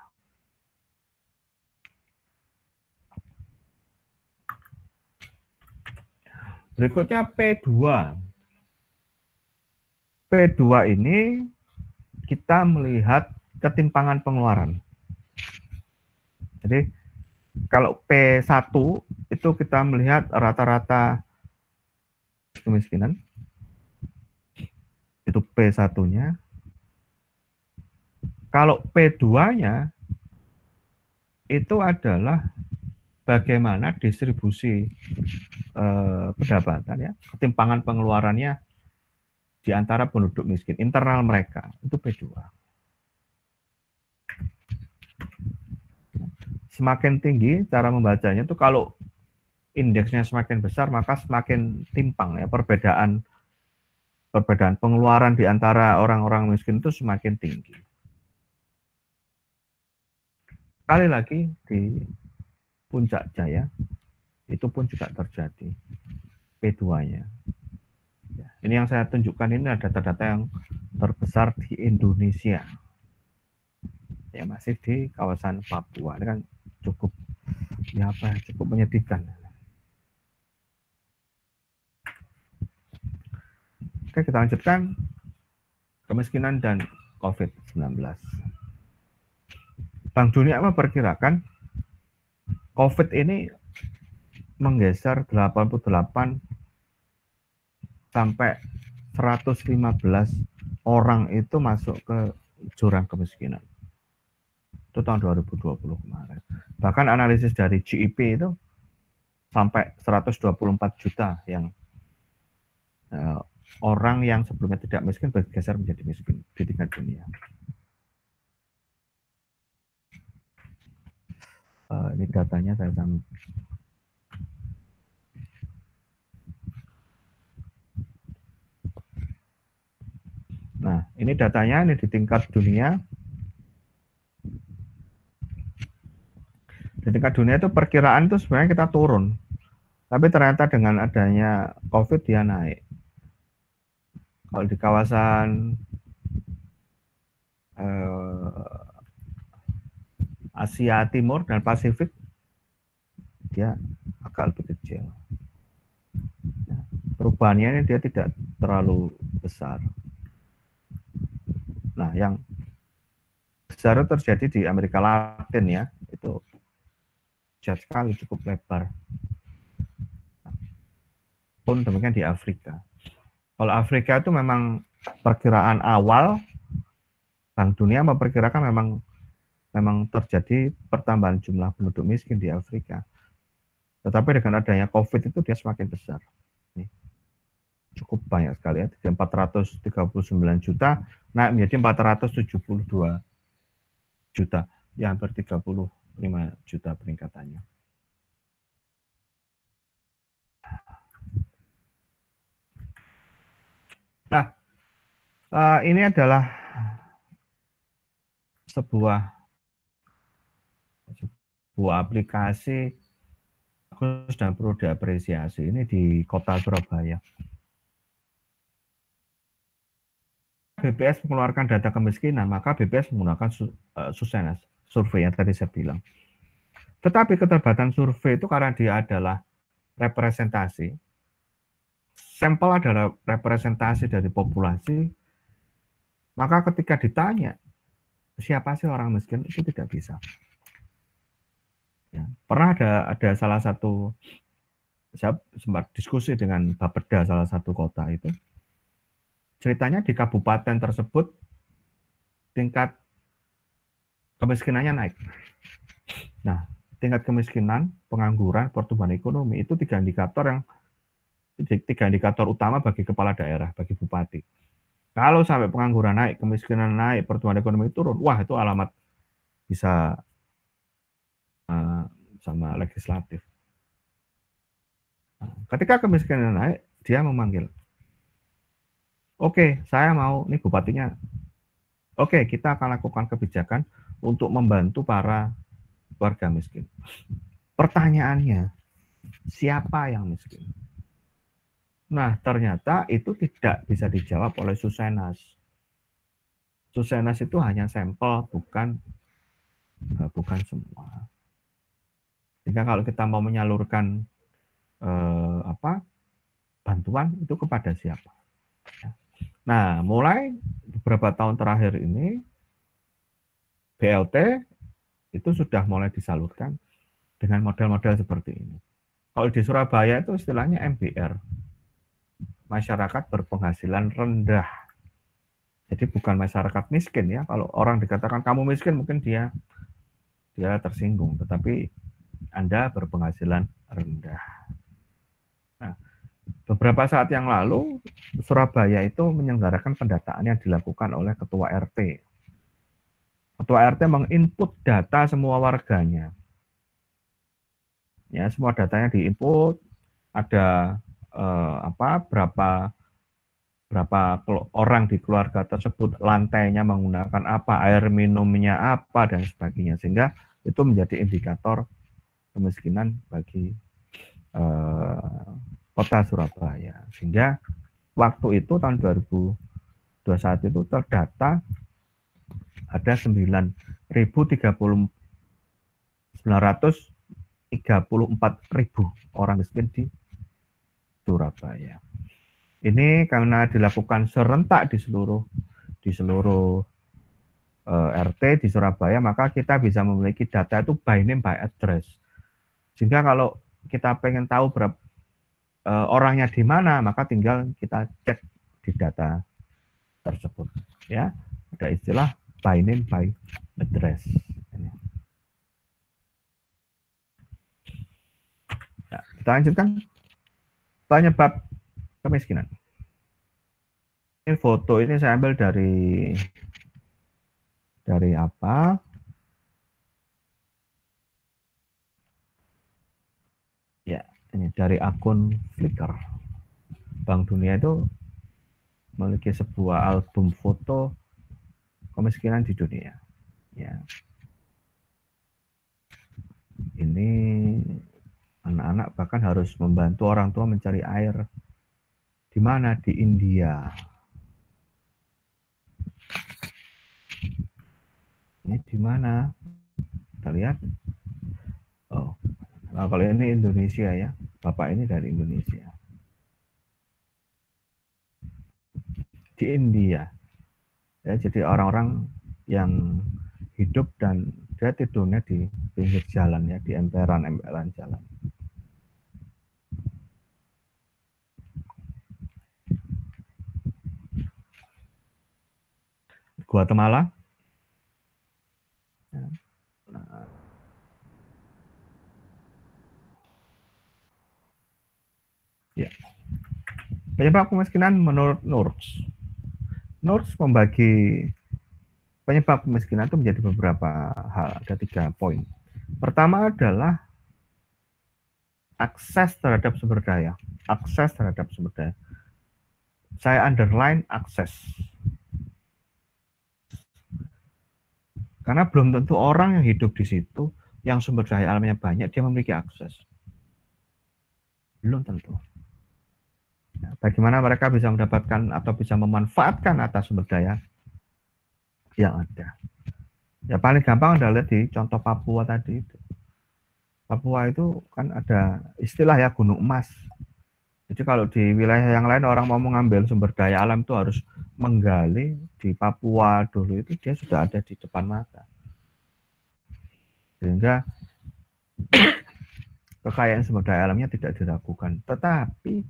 Berikutnya P2. P2 ini kita melihat ketimpangan pengeluaran. Jadi kalau P1 itu kita melihat rata-rata kemiskinan, itu P1-nya. Kalau P2-nya itu adalah bagaimana distribusi pendapatan ya, ketimpangan pengeluarannya di antara penduduk miskin, internal mereka, itu P2. Semakin tinggi cara membacanya itu kalau indeksnya semakin besar maka semakin timpang ya, perbedaan pengeluaran di antara orang-orang miskin itu semakin tinggi. Sekali lagi di Puncak Jaya itu pun juga terjadi P2-nya. Ya, ini yang saya tunjukkan ini ada data-data yang terbesar di Indonesia. Ya masih di kawasan Papua. Ini kan cukup cukup menyedihkan. Oke, kita lanjutkan kemiskinan dan COVID-19. Bank Dunia memperkirakan COVID ini menggeser 88 sampai 115 orang itu masuk ke jurang kemiskinan. Itu tahun 2020 kemarin. Bahkan analisis dari GIP itu sampai 124 juta yang orang yang sebelumnya tidak miskin bergeser menjadi miskin di tingkat dunia. Ini datanya saya sampai. Nah, ini datanya ini di tingkat dunia. Di tingkat dunia itu perkiraan itu sebenarnya kita turun. Tapi ternyata dengan adanya COVID dia naik. Kalau di kawasan Asia Timur dan Pasifik dia agak lebih kecil. Perubahannya ini dia tidak terlalu besar. Nah, yang besar terjadi di Amerika Latin ya, itu jauh sekali, cukup lebar. Pun demikian di Afrika. Kalau Afrika itu memang perkiraan awal, Bank Dunia memperkirakan memang terjadi pertambahan jumlah penduduk miskin di Afrika. Tetapi dengan adanya COVID itu dia semakin besar. Nih, cukup banyak sekali ya, 439 juta naik menjadi 472 juta, ya hampir 35 juta peningkatannya. Nah, ini adalah sebuah aplikasi bagus dan perlu diapresiasi. Ini di kota Surabaya. BPS mengeluarkan data kemiskinan, maka BPS menggunakan Susenas, survei yang tadi saya bilang. Tetapi keterbatasan survei itu karena dia adalah representasi, sampel adalah representasi dari populasi, maka ketika ditanya siapa sih orang miskin itu tidak bisa. Ya, pernah ada salah satu, saya sempat diskusi dengan Bapeda salah satu kota itu, ceritanya di kabupaten tersebut tingkat kemiskinannya naik. Nah, tingkat kemiskinan, pengangguran, pertumbuhan ekonomi itu tiga indikator utama bagi kepala daerah, bagi bupati. Kalau sampai pengangguran naik, kemiskinan naik, pertumbuhan ekonomi turun, wah itu alamat bisa sama legislatif. Nah, ketika kemiskinan naik, dia memanggil, oke, saya mau, nih bupatinya, oke, kita akan lakukan kebijakan untuk membantu para warga miskin. Pertanyaannya, siapa yang miskin? Nah, ternyata itu tidak bisa dijawab oleh Susenas. Susenas itu hanya sampel, bukan semua. Sehingga kalau kita mau menyalurkan bantuan itu kepada siapa? Nah, mulai beberapa tahun terakhir ini BLT itu sudah mulai disalurkan dengan model-model seperti ini. Kalau di Surabaya itu istilahnya MBR, masyarakat berpenghasilan rendah. Jadi bukan masyarakat miskin ya. Kalau orang dikatakan kamu miskin mungkin dia tersinggung, tetapi Anda berpenghasilan rendah. Nah, beberapa saat yang lalu Surabaya itu menyelenggarakan pendataan yang dilakukan oleh ketua RT. Ketua RT menginput data semua warganya. Ya, semua datanya diinput, ada berapa orang di keluarga tersebut, lantainya menggunakan apa, air minumnya apa, dan sebagainya. Sehingga itu menjadi indikator kemiskinan bagi kota Surabaya. Sehingga waktu itu tahun 2021 itu terdata ada 934.000 orang miskin di Surabaya. Ini karena dilakukan serentak di seluruh RT di Surabaya, maka kita bisa memiliki data itu by name by address. Sehingga kalau kita pengen tahu berapa orangnya di mana, maka tinggal kita cek di data tersebut. Ya, ada istilah by name by address. Ya, kita lanjutkan penyebab kemiskinan. Ini foto ini saya ambil dari apa? Ya, ini dari akun Flickr. Bank Dunia itu memiliki sebuah album foto kemiskinan di dunia. Ya. Ini anak-anak bahkan harus membantu orang tua mencari air. Di mana? Di India. Ini di mana? Kita lihat. Oh, nah kalau ini Indonesia ya. Bapak ini dari Indonesia. Di India. Ya, jadi orang-orang yang hidup dan dia tidurnya di pinggir jalan ya, di emperan jalan. Guatemala. Ya. Penyebab kemiskinan menurut Nurse. Nurse membagi penyebab kemiskinan itu menjadi beberapa hal, ada 3 poin. Pertama adalah akses terhadap sumber daya. Akses terhadap sumber daya. Saya underline akses. Karena belum tentu orang yang hidup di situ, yang sumber daya alamnya banyak, dia memiliki akses. Belum tentu. Nah, bagaimana mereka bisa mendapatkan atau bisa memanfaatkan atas sumber daya yang ada. Ya paling gampang adalah lihat di contoh Papua tadi itu. Papua itu kan ada istilah ya gunung emas. Jadi kalau di wilayah yang lain orang mau mengambil sumber daya alam itu harus menggali. Di Papua dulu itu dia sudah ada di depan mata. Sehingga kekayaan sumber daya alamnya tidak diragukan. Tetapi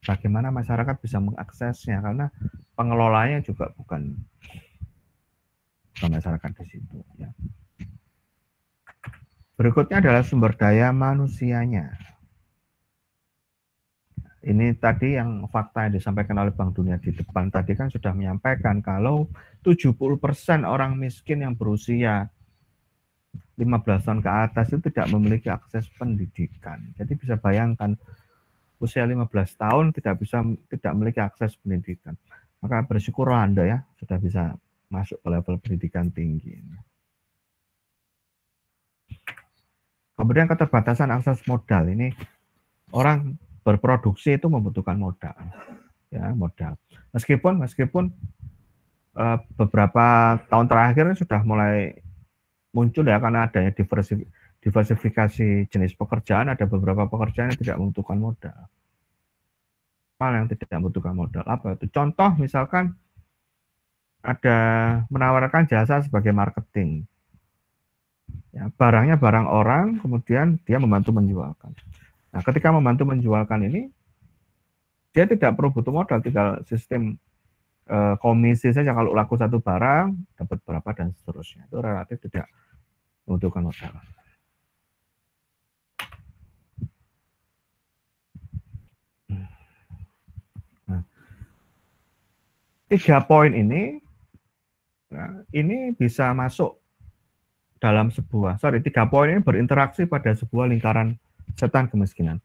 bagaimana masyarakat bisa mengaksesnya, karena pengelolanya juga bukan masyarakat di situ. Ya. Berikutnya adalah sumber daya manusianya. Ini tadi yang fakta yang disampaikan oleh Bank Dunia di depan tadi kan sudah menyampaikan kalau 70% orang miskin yang berusia 15 tahun ke atas itu tidak memiliki akses pendidikan. Jadi bisa bayangkan usia 15 tahun tidak memiliki akses pendidikan. Maka bersyukurlah Anda ya sudah bisa masuk ke level pendidikan tinggi. Kemudian keterbatasan akses modal, ini orang berproduksi itu membutuhkan modal, ya modal. Meskipun beberapa tahun terakhir sudah mulai muncul ya karena adanya diversifikasi jenis pekerjaan, ada beberapa pekerjaan yang tidak membutuhkan modal. Hal yang tidak membutuhkan modal apa itu? Contoh misalkan ada menawarkan jasa sebagai marketing. Ya, barangnya barang orang, kemudian dia membantu menjualkan. Nah, ketika membantu menjualkan ini, dia tidak perlu butuh modal, tinggal sistem komisi saja. Kalau laku satu barang, dapat berapa dan seterusnya. Itu relatif tidak membutuhkan modal. Nah, 3 poin ini, nah, ini bisa masuk dalam 3 poin ini berinteraksi pada sebuah lingkaran setan kemiskinan.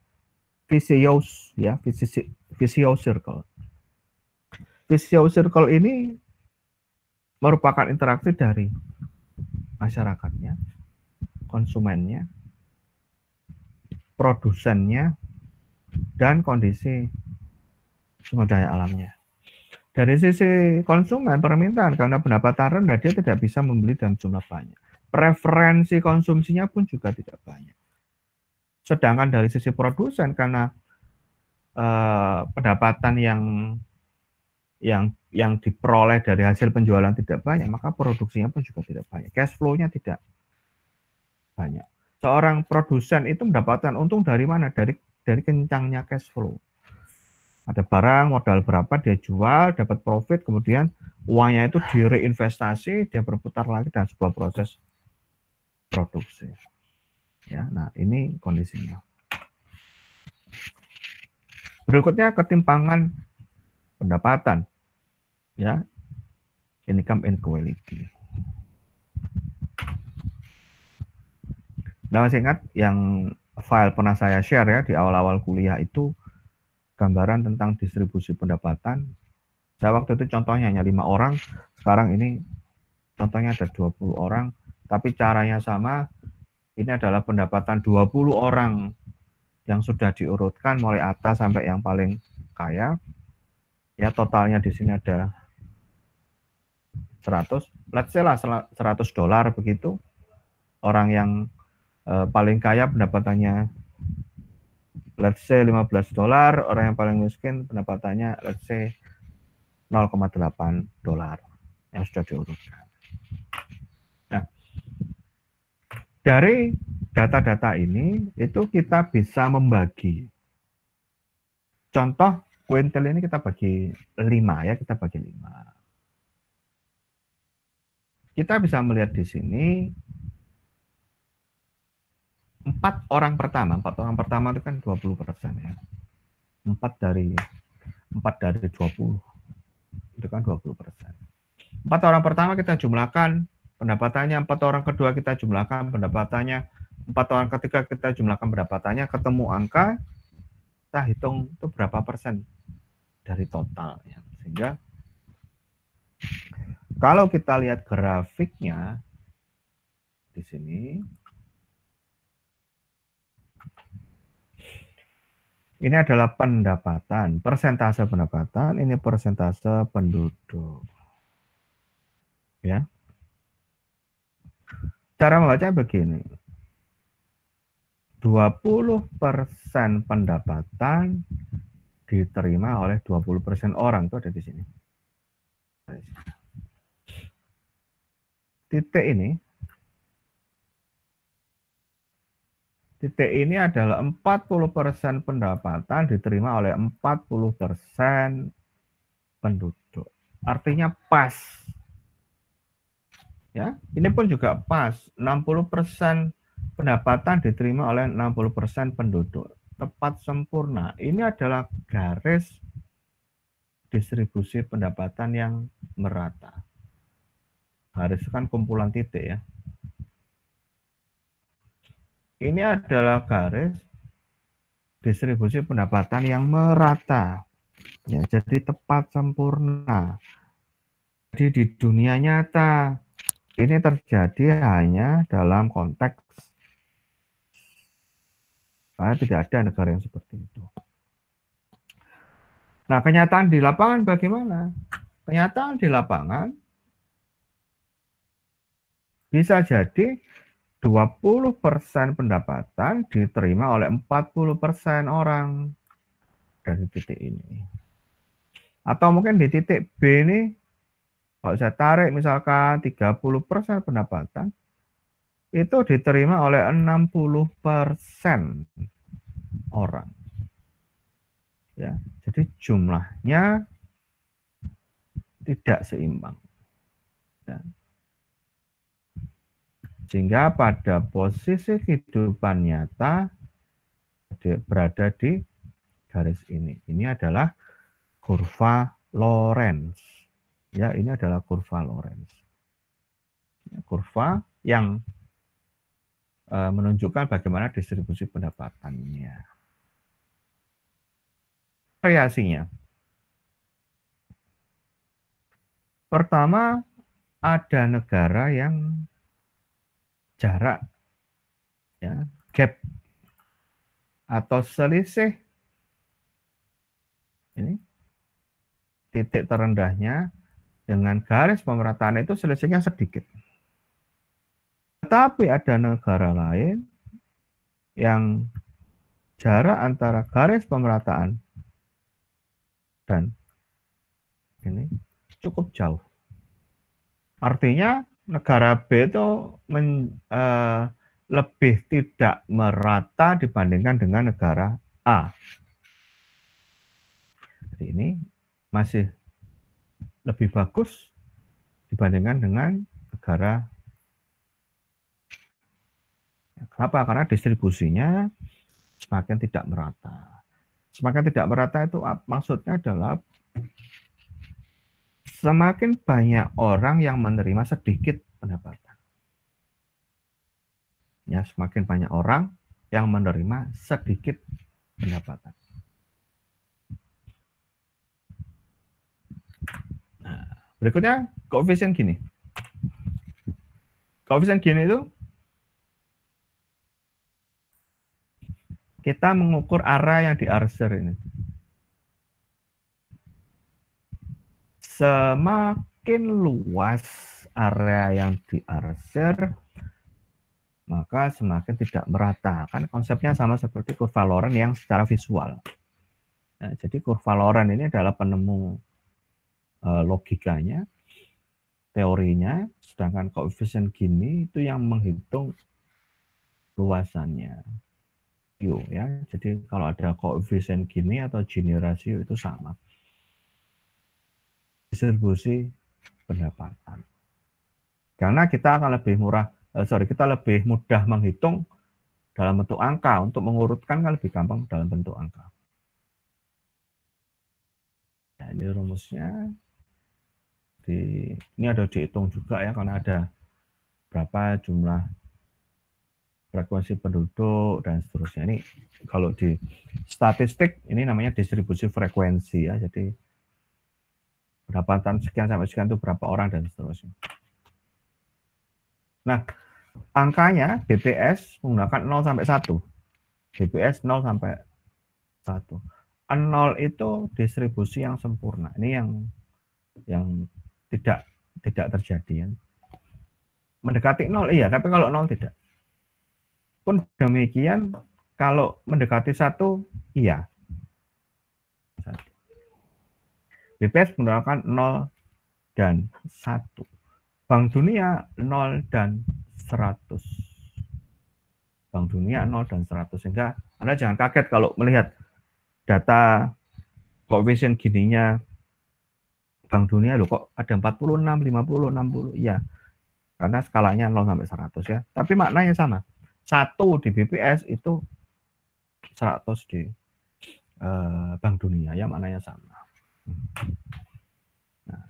Vicious ya, vicious circle. Vicious circle ini merupakan interaksi dari masyarakatnya, konsumennya, produsennya, dan kondisi sumber daya alamnya. Dari sisi konsumen, permintaan karena pendapatan rendah, dia tidak bisa membeli dalam jumlah banyak. Preferensi konsumsinya pun juga tidak banyak. Sedangkan dari sisi produsen, karena pendapatan yang diperoleh dari hasil penjualan tidak banyak, maka produksinya pun juga tidak banyak. Cash flow-nya tidak banyak. Seorang produsen itu mendapatkan untung dari mana? Dari kencangnya cash flow. Ada barang, modal berapa, dia jual, dapat profit, kemudian uangnya itu direinvestasi, dia berputar lagi dalam sebuah proses produksi. Ya, nah ini kondisinya. Berikutnya ketimpangan pendapatan, ya, income inequality. Nah, masih ingat yang file pernah saya share ya di awal-awal kuliah itu gambaran tentang distribusi pendapatan. Saya waktu itu contohnya hanya 5 orang, sekarang ini contohnya ada 20 orang, tapi caranya sama. Ini adalah pendapatan 20 orang yang sudah diurutkan mulai atas sampai yang paling kaya. Ya, totalnya di sini ada 100, let's say lah $100 begitu. Orang yang paling kaya pendapatannya let's say $15, orang yang paling miskin pendapatannya let's say $0,8 yang sudah diurutkan. Nah, dari data-data ini itu kita bisa membagi. Contoh kuintil ini kita bagi 5 ya, kita bagi 5. Kita bisa melihat di sini 4 orang pertama itu kan 20% ya. 4 dari 20 itu kan 20%. 4 orang pertama kita jumlahkan pendapatannya, 4 orang kedua kita jumlahkan pendapatannya, 4 orang ketiga kita jumlahkan pendapatannya, ketemu angka, kita hitung itu berapa persen dari total ya. Sehingga kalau kita lihat grafiknya di sini, ini adalah pendapatan, persentase pendapatan, ini persentase penduduk. Ya. Cara membaca begini. 20% pendapatan diterima oleh 20% orang, itu ada di sini. Titik ini adalah 40% pendapatan diterima oleh 40% penduduk. Artinya pas. Ya, ini pun juga pas. 60% pendapatan diterima oleh 60% penduduk. Tepat sempurna. Ini adalah garis distribusi pendapatan yang merata. Garis kan kumpulan titik ya. Ini adalah garis distribusi pendapatan yang merata. Ya, jadi tepat sempurna. Jadi di dunia nyata ini terjadi hanya dalam konteks karena tidak ada negara yang seperti itu. Nah, kenyataan di lapangan bagaimana? Kenyataan di lapangan bisa jadi 20% pendapatan diterima oleh 40% orang dari titik ini. Atau mungkin di titik B ini, kalau saya tarik misalkan 30% pendapatan, itu diterima oleh 60% orang. Ya, jadi jumlahnya tidak seimbang. Ya. Sehingga pada posisi kehidupan nyata berada di garis ini. Ini adalah kurva Lorenz. Ya, ini adalah kurva Lorenz. Kurva yang menunjukkan bagaimana distribusi pendapatannya. Variasinya. Pertama, ada negara yang jarak, ya, gap atau selisih ini titik terendahnya dengan garis pemerataan itu selisihnya sedikit. Tetapi ada negara lain yang jarak antara garis pemerataan dan ini cukup jauh. Artinya negara B itu lebih tidak merata dibandingkan dengan negara A. Jadi ini masih lebih bagus dibandingkan dengan negara Kenapa? Karena distribusinya semakin tidak merata. Semakin tidak merata itu maksudnya adalah semakin banyak orang yang menerima sedikit pendapatan. Ya, semakin banyak orang yang menerima sedikit pendapatan. Nah, berikutnya koefisien Gini. Koefisien Gini itu kita mengukur area yang di-arsir ini. Semakin luas area yang di-arsir, maka semakin tidak merata. Kan konsepnya sama seperti kurva Laurent yang secara visual. Nah, jadi kurva Laurent ini adalah penemu logikanya, teorinya, sedangkan koefisien Gini itu yang menghitung luasannya. Ya, jadi kalau ada koefisien Gini atau Gini rasio itu sama. Distribusi pendapatan. Karena kita akan lebih kita lebih mudah menghitung dalam bentuk angka. Untuk mengurutkan kan lebih gampang dalam bentuk angka. Nah, ini rumusnya. Ini ada dihitung juga ya, karena ada berapa jumlah frekuensi penduduk dan seterusnya. Ini kalau di statistik ini namanya distribusi frekuensi ya. Jadi pendapatan sekian sampai sekian itu berapa orang dan seterusnya. Nah, angkanya BPS menggunakan 0 sampai 1. BPS 0 sampai 1. 0 itu distribusi yang sempurna. Ini yang tidak terjadi ya. Mendekati 0 iya, tapi kalau 0 tidak. Pun demikian kalau mendekati 1 iya. BPS menggunakan 0 dan 1. Bank Dunia 0 dan 100. Bank Dunia 0 dan 100. Sehingga Anda jangan kaget kalau melihat data koefisien Gininya Bank Dunia loh kok ada 46, 50, 60. Ya, karena skalanya 0 sampai 100 ya. Tapi maknanya sama. 1 di BPS itu 100 di Bank Dunia ya, maknanya sama. Nah,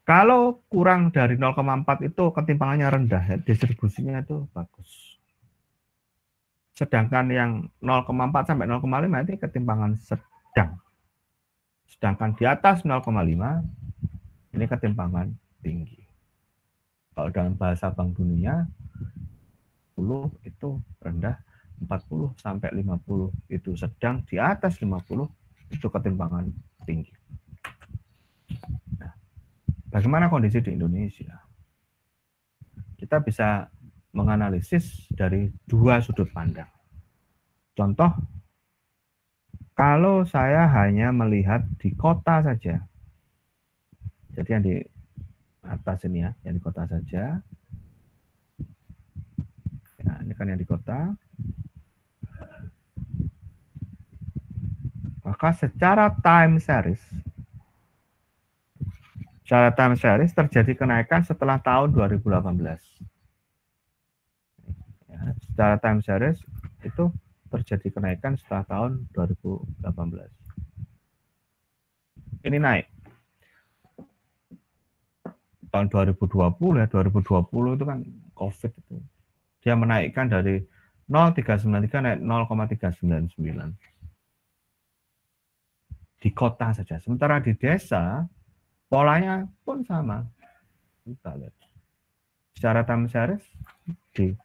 kalau kurang dari 0,4 itu ketimpangannya rendah ya, distribusinya itu bagus. Sedangkan yang 0,4 sampai 0,5 itu ketimpangan sedang. Sedangkan di atas 0,5 ini ketimpangan tinggi. Kalau dalam bahasa Bank Dunia 10 itu rendah, 40 sampai 50 itu sedang, di atas 50 itu ketimpangan tinggi. Nah, bagaimana kondisi di Indonesia? Kita bisa menganalisis dari dua sudut pandang. Contoh, kalau saya hanya melihat di kota saja, jadi yang di atas ini ya, yang di kota saja. Nah, ini kan yang di kota. Maka secara time series terjadi kenaikan setelah tahun 2018. Ya, secara time series itu terjadi kenaikan setelah tahun 2018. Ini naik. Tahun 2020 ya, 2020 itu kan COVID itu. Dia menaikkan dari 0,393 naik 0,399. Di kota saja. Sementara di desa polanya pun sama. Kita lihat. Secara time series di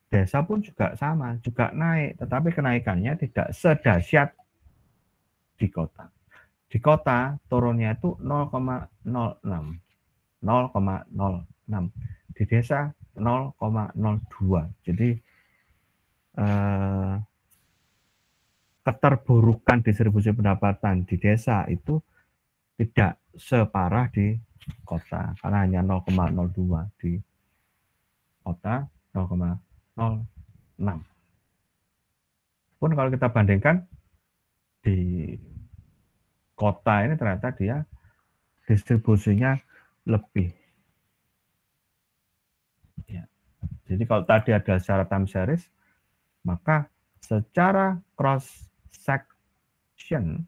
desa pun juga sama, juga naik, tetapi kenaikannya tidak sedahsyat di kota. Di kota turunnya itu 0,06. 0,06. Di desa 0,02. Jadi keterburukan distribusi pendapatan di desa itu tidak separah di kota, karena hanya 0,02 di kota, 0,06. Pun kalau kita bandingkan di kota ini ternyata dia distribusinya lebih. Ya. Jadi kalau tadi ada secara time series, maka secara cross section,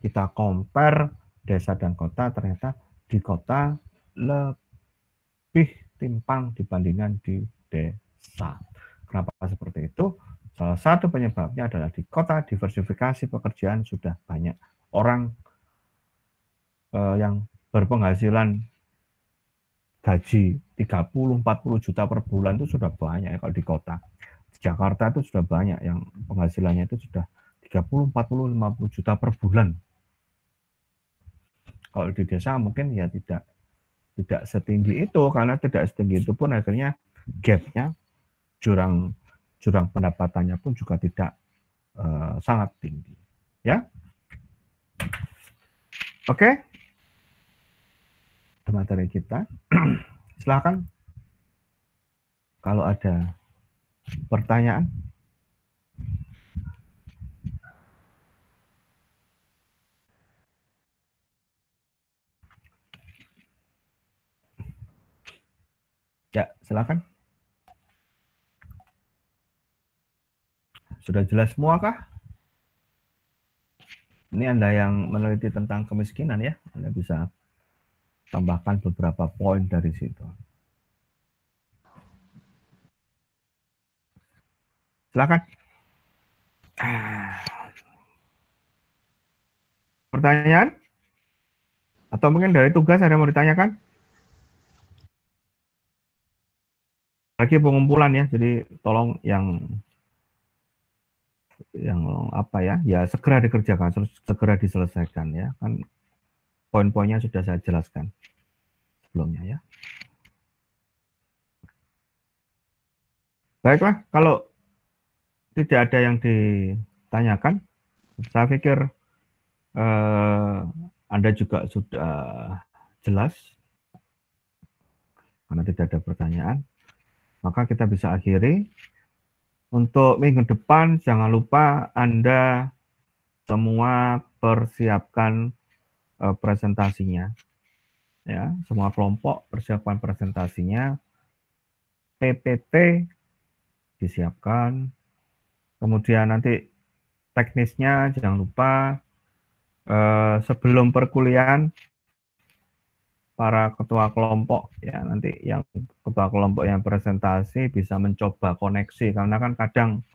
kita compare desa dan kota, ternyata di kota lebih timpang dibandingkan di desa. Kenapa seperti itu? Salah satu penyebabnya adalah di kota diversifikasi pekerjaan sudah banyak. Orang yang berpenghasilan gaji 30-40 juta per bulan itu sudah banyak ya kalau di kota. Di Jakarta itu sudah banyak yang penghasilannya itu sudah 30, 40, 50 juta per bulan. Kalau di desa mungkin ya tidak setinggi itu, karena tidak setinggi itu pun akhirnya gap-nya, jurang pendapatannya pun juga tidak sangat tinggi. Ya, oke. Materi kita, silakan kalau ada pertanyaan. Ya, silakan. Sudah jelas semua kah? Ini Anda yang meneliti tentang kemiskinan ya, Anda bisa tambahkan beberapa poin dari situ. Silakan. Pertanyaan? Atau mungkin dari tugas ada yang mau ditanyakan? Lagi pengumpulan ya, jadi tolong yang apa ya segera dikerjakan, segera diselesaikan ya, kan poin-poinnya sudah saya jelaskan sebelumnya ya. Baiklah, kalau tidak ada yang ditanyakan, saya pikir Anda juga sudah jelas, karena tidak ada pertanyaan, maka kita bisa akhiri. Untuk minggu depan, jangan lupa Anda semua persiapkan presentasinya. Ya, semua kelompok persiapkan presentasinya. PPT disiapkan. Kemudian nanti teknisnya jangan lupa sebelum perkuliahan para ketua kelompok ya, nanti yang ketua kelompok yang presentasi bisa mencoba koneksi, karena kan kadang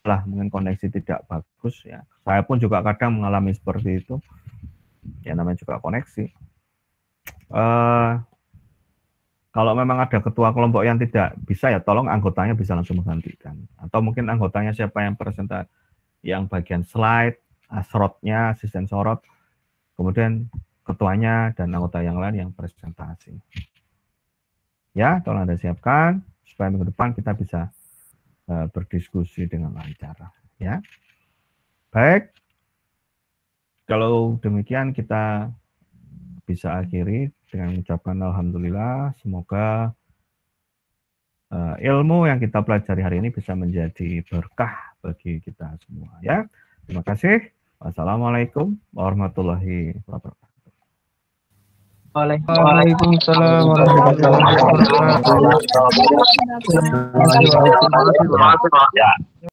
lah mungkin koneksi tidak bagus ya. Saya pun juga kadang mengalami seperti itu. Ya namanya juga koneksi. Kalau memang ada ketua kelompok yang tidak bisa ya tolong anggotanya bisa langsung menggantikan. Atau mungkin anggotanya siapa yang presentasi, yang bagian slide, sorotnya, asisten sorot, kemudian ketuanya dan anggota yang lain yang presentasi. Ya, tolong Anda siapkan supaya minggu depan kita bisa berdiskusi dengan lancar. Ya, baik. Kalau demikian kita bisa akhiri dengan mengucapkan alhamdulillah. Semoga ilmu yang kita pelajari hari ini bisa menjadi berkah bagi kita semua. Ya, terima kasih. Wassalamualaikum warahmatullahi wabarakatuh. Waalaikumsalam warahmatullahi wabarakatuh.